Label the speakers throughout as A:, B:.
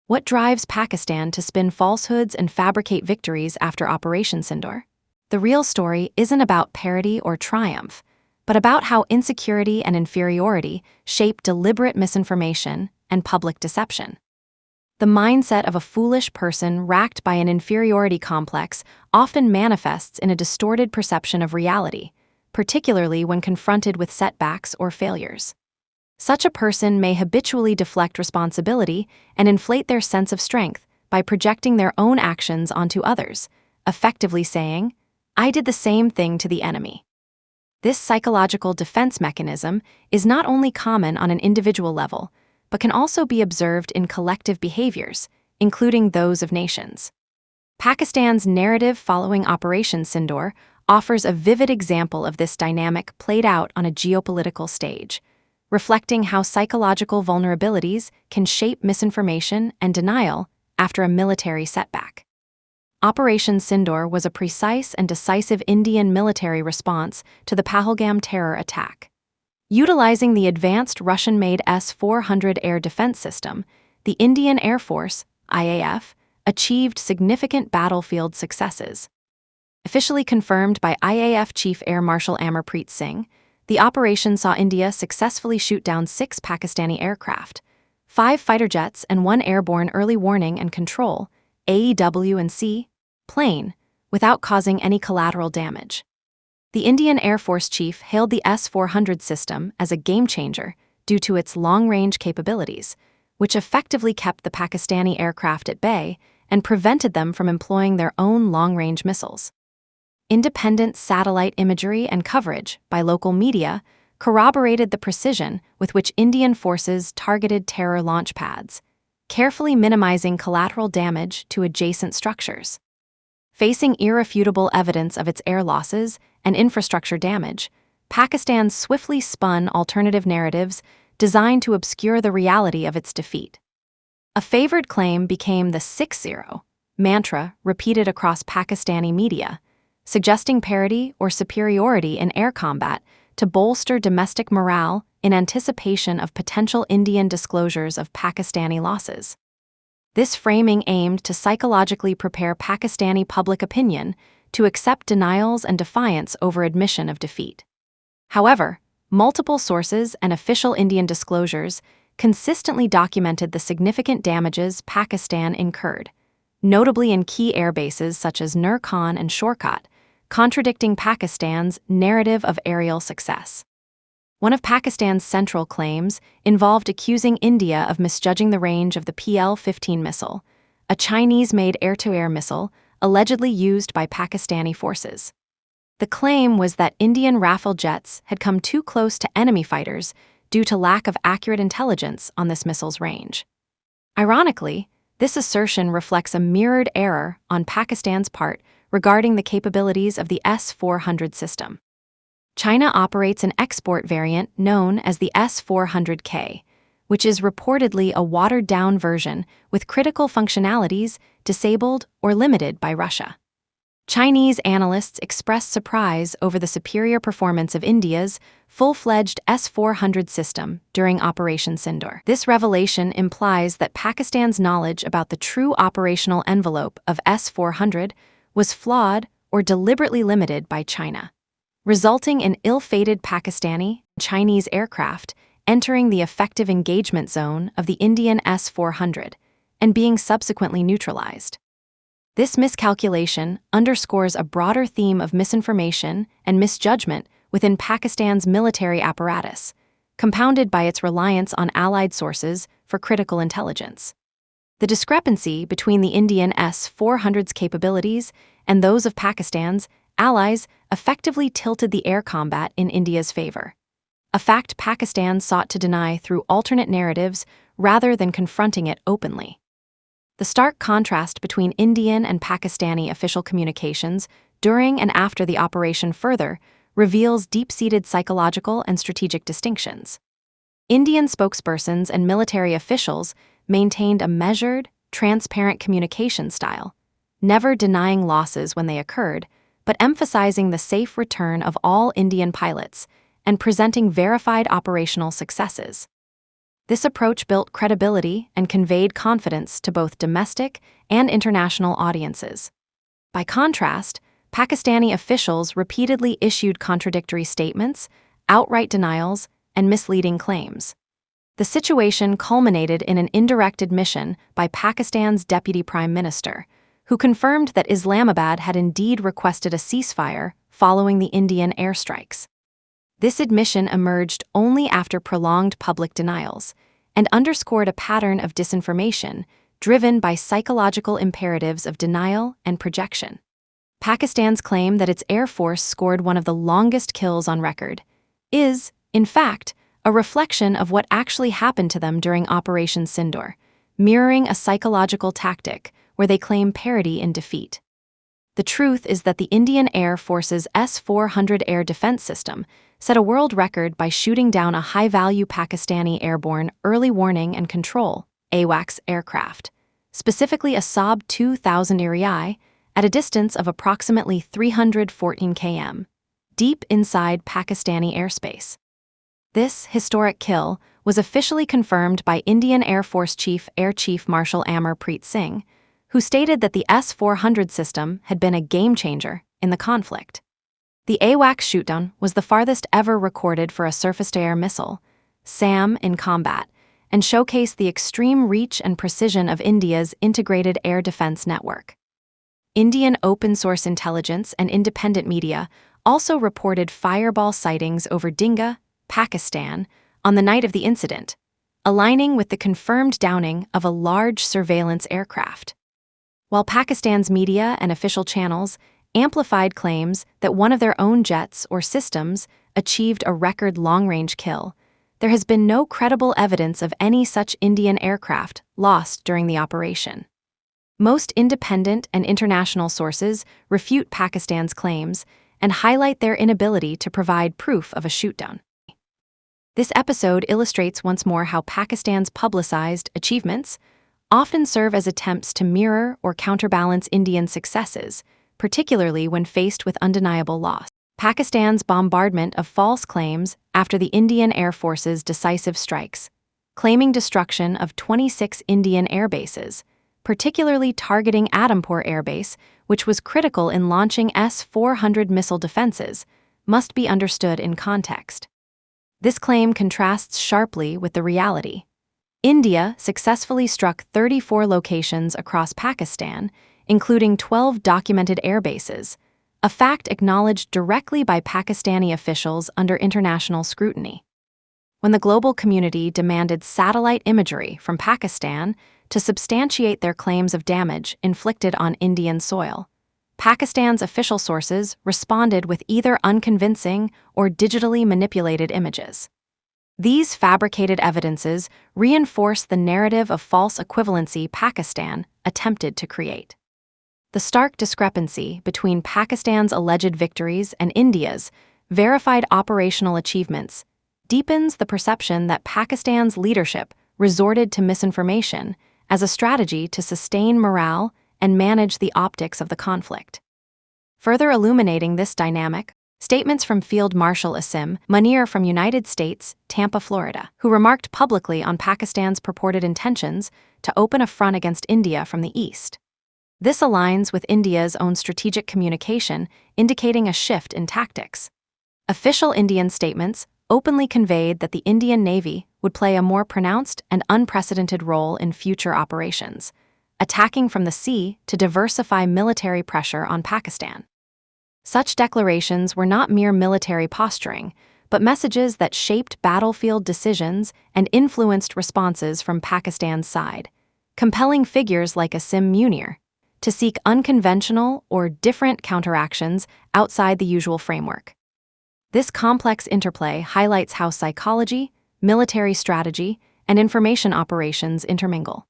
A: What drives Pakistan to spin falsehoods and fabricate victories after Operation Sindoor? The real story isn't about parity or triumph, but about how insecurity and inferiority shape deliberate misinformation and public deception. The mindset of a foolish person racked by an inferiority complex often manifests in a distorted perception of reality, particularly when confronted with setbacks or failures. Such a person may habitually deflect responsibility and inflate their sense of strength by projecting their own actions onto others, effectively saying, "I did the same thing to the enemy." This psychological defense mechanism is not only common on an individual level, but can also be observed in collective behaviors, including those of nations. Pakistan's narrative following Operation Sindoor offers a vivid example of this dynamic played out on a geopolitical stage, reflecting how psychological vulnerabilities can shape misinformation and denial after a military setback. Operation Sindoor was a precise and decisive Indian military response to the Pahalgam terror attack. Utilizing the advanced Russian-made S-400 air defense system, the Indian Air Force, IAF, achieved significant battlefield successes. Officially confirmed by IAF Chief Air Marshal Amarpreet Singh, the operation saw India successfully shoot down 6 Pakistani aircraft, 5 fighter jets and 1 airborne early warning and control (AEW&C) plane, without causing any collateral damage. The Indian Air Force chief hailed the S-400 system as a game-changer due to its long-range capabilities, which effectively kept the Pakistani aircraft at bay and prevented them from employing their own long-range missiles. Independent satellite imagery and coverage by local media corroborated the precision with which Indian forces targeted terror launch pads, carefully minimizing collateral damage to adjacent structures. Facing irrefutable evidence of its air losses and infrastructure damage, Pakistan swiftly spun alternative narratives designed to obscure the reality of its defeat. A favored claim became the 6-0 mantra repeated across Pakistani media, suggesting parity or superiority in air combat to bolster domestic morale in anticipation of potential Indian disclosures of Pakistani losses. This framing aimed to psychologically prepare Pakistani public opinion to accept denials and defiance over admission of defeat. However, multiple sources and official Indian disclosures consistently documented the significant damages Pakistan incurred, notably in key air bases such as Nur Khan and Shorkat, contradicting Pakistan's narrative of aerial success. One of Pakistan's central claims involved accusing India of misjudging the range of the PL-15 missile, a Chinese-made air-to-air missile allegedly used by Pakistani forces. The claim was that Indian Rafale jets had come too close to enemy fighters due to lack of accurate intelligence on this missile's range. Ironically, this assertion reflects a mirrored error on Pakistan's part regarding the capabilities of the S-400 system. China operates an export variant known as the S-400K, which is reportedly a watered-down version with critical functionalities disabled or limited by Russia. Chinese analysts expressed surprise over the superior performance of India's full-fledged S-400 system during Operation Sindoor. This revelation implies that Pakistan's knowledge about the true operational envelope of S-400 was flawed or deliberately limited by China, resulting in ill-fated Pakistani and Chinese aircraft entering the effective engagement zone of the Indian S-400 and being subsequently neutralized. This miscalculation underscores a broader theme of misinformation and misjudgment within Pakistan's military apparatus, compounded by its reliance on allied sources for critical intelligence. The discrepancy between the Indian S-400's capabilities and those of Pakistan's allies effectively tilted the air combat in India's favor, a fact Pakistan sought to deny through alternate narratives rather than confronting it openly. The stark contrast between Indian and Pakistani official communications during and after the operation further reveals deep-seated psychological and strategic distinctions. Indian spokespersons and military officials maintained a measured, transparent communication style, never denying losses when they occurred, but emphasizing the safe return of all Indian pilots and presenting verified operational successes. This approach built credibility and conveyed confidence to both domestic and international audiences. By contrast, Pakistani officials repeatedly issued contradictory statements, outright denials, and misleading claims. The situation culminated in an indirect admission by Pakistan's Deputy Prime Minister, who confirmed that Islamabad had indeed requested a ceasefire following the Indian airstrikes. This admission emerged only after prolonged public denials and underscored a pattern of disinformation driven by psychological imperatives of denial and projection. Pakistan's claim that its air force scored one of the longest kills on record is, in fact, a reflection of what actually happened to them during Operation Sindoor, mirroring a psychological tactic where they claim parity in defeat. The truth is that the Indian Air Force's S-400 air defense system set a world record by shooting down a high-value Pakistani airborne early warning and control AWACS aircraft, specifically a Saab 2000 Iri, at a distance of approximately 314 km, deep inside Pakistani airspace. This historic kill was officially confirmed by Indian Air Force Air Chief Marshal Amarpreet Singh, who stated that the S-400 system had been a game-changer in the conflict. The AWACS shootdown was the farthest ever recorded for a surface-to-air missile, SAM, in combat, and showcased the extreme reach and precision of India's integrated air defense network. Indian open-source intelligence and independent media also reported fireball sightings over Dinga, Pakistan, on the night of the incident, aligning with the confirmed downing of a large surveillance aircraft. While Pakistan's media and official channels amplified claims that one of their own jets or systems achieved a record long-range kill, there has been no credible evidence of any such Indian aircraft lost during the operation. Most independent and international sources refute Pakistan's claims and highlight their inability to provide proof of a shootdown. This episode illustrates once more how Pakistan's publicized achievements often serve as attempts to mirror or counterbalance Indian successes, particularly when faced with undeniable loss. Pakistan's bombardment of false claims after the Indian Air Force's decisive strikes, claiming destruction of 26 Indian air bases, particularly targeting Adampur airbase, which was critical in launching S-400 missile defenses, must be understood in context. This claim contrasts sharply with the reality. India successfully struck 34 locations across Pakistan, including 12 documented air bases, a fact acknowledged directly by Pakistani officials under international scrutiny. When the global community demanded satellite imagery from Pakistan to substantiate their claims of damage inflicted on Indian soil, Pakistan's official sources responded with either unconvincing or digitally manipulated images. These fabricated evidences reinforce the narrative of false equivalency Pakistan attempted to create. The stark discrepancy between Pakistan's alleged victories and India's verified operational achievements deepens the perception that Pakistan's leadership resorted to misinformation as a strategy to sustain morale and manage the optics of the conflict. Further illuminating this dynamic, statements from Field Marshal Asim Munir from United States, Tampa, Florida, who remarked publicly on Pakistan's purported intentions to open a front against India from the east. This aligns with India's own strategic communication, indicating a shift in tactics. Official Indian statements openly conveyed that the Indian Navy would play a more pronounced and unprecedented role in future operations, attacking from the sea to diversify military pressure on Pakistan. Such declarations were not mere military posturing, but messages that shaped battlefield decisions and influenced responses from Pakistan's side, compelling figures like Asim Munir to seek unconventional or different counteractions outside the usual framework. This complex interplay highlights how psychology, military strategy, and information operations intermingle.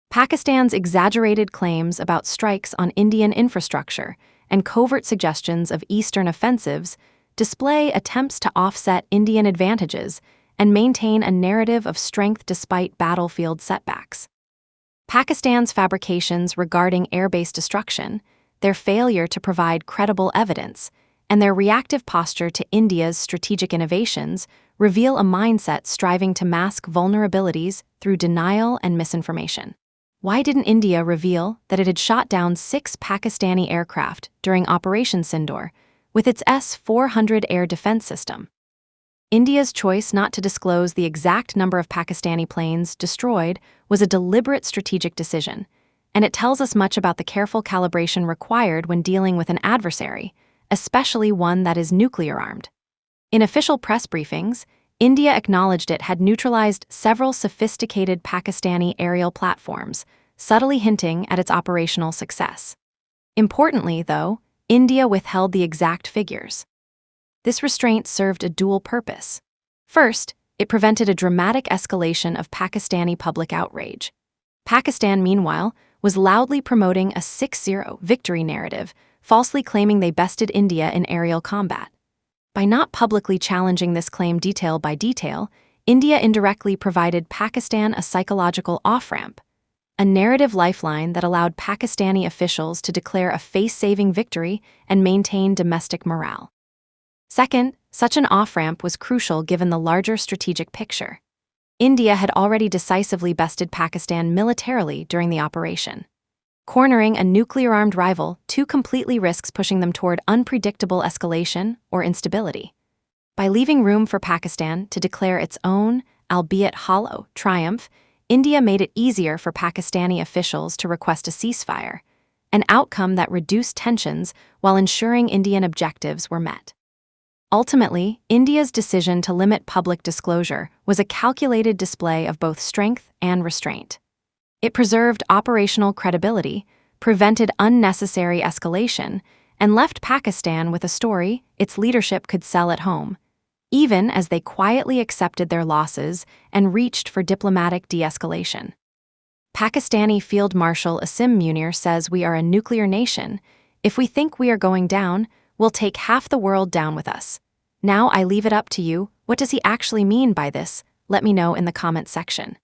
A: Pakistan's exaggerated claims about strikes on Indian infrastructure and covert suggestions of Eastern offensives display attempts to offset Indian advantages and maintain a narrative of strength despite battlefield setbacks. Pakistan's fabrications regarding airbase destruction, their failure to provide credible evidence, and their reactive posture to India's strategic innovations reveal a mindset striving to mask vulnerabilities through denial and misinformation. Why didn't India reveal that it had shot down 6 Pakistani aircraft during Operation Sindoor with its S-400 air defense system? India's choice not to disclose the exact number of Pakistani planes destroyed was a deliberate strategic decision, and it tells us much about the careful calibration required when dealing with an adversary, especially one that is nuclear-armed. In official press briefings, India acknowledged it had neutralized several sophisticated Pakistani aerial platforms, subtly hinting at its operational success. Importantly, though, India withheld the exact figures. This restraint served a dual purpose. First, it prevented a dramatic escalation of Pakistani public outrage. Pakistan, meanwhile, was loudly promoting a 6-0 victory narrative, falsely claiming they bested India in aerial combat. By not publicly challenging this claim detail by detail, India indirectly provided Pakistan a psychological off-ramp, a narrative lifeline that allowed Pakistani officials to declare a face-saving victory and maintain domestic morale. Second, such an off-ramp was crucial given the larger strategic picture. India had already decisively bested Pakistan militarily during the operation. Cornering a nuclear-armed rival too completely risks pushing them toward unpredictable escalation or instability. By leaving room for Pakistan to declare its own, albeit hollow, triumph, India made it easier for Pakistani officials to request a ceasefire, an outcome that reduced tensions while ensuring Indian objectives were met. Ultimately, India's decision to limit public disclosure was a calculated display of both strength and restraint. It preserved operational credibility, prevented unnecessary escalation, and left Pakistan with a story its leadership could sell at home, even as they quietly accepted their losses and reached for diplomatic de-escalation. Pakistani Field Marshal Asim Munir says, "We are a nuclear nation. If we think we are going down, we'll take half the world down with us. Now I leave it up to you. What does he actually mean by this? Let me know in the comments section."